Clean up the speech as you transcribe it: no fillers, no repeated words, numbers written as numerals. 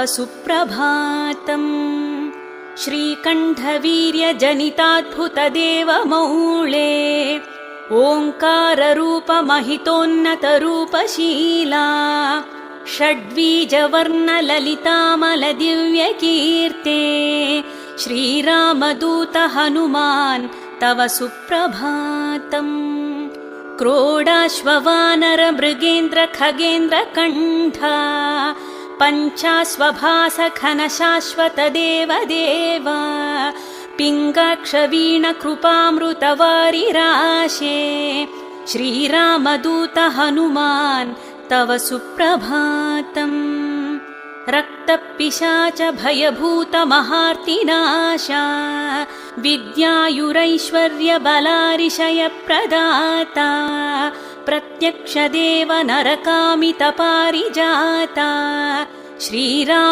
सुप्रभातम् श्रीकण्ठवीर्यजनिताद्भुतदेवमौळे ओङ्काररूपमहितोन्नतरूपशीला षड्वीजवर्णललितामलदिव्यकीर्ते श्रीरामदूत हनुमान् तव सुप्रभातम् क्रोडाश्ववानरमृगेन्द्रखगेन्द्रकण्ठा पञ्चाश्वभासखनशाश्वतदेवदेव पिङ्गाक्षवीणकृपामृतवारिराशे श्रीरामदूत हनुमान् तव सुप्रभातम् रक्तपिशाच भयभूतमहार्तिनाशा विद्यायुरैश्वर्यबलारिशयप्रदाता प्रत्यक्षदेव नरकामितपारिजाता श्रीराम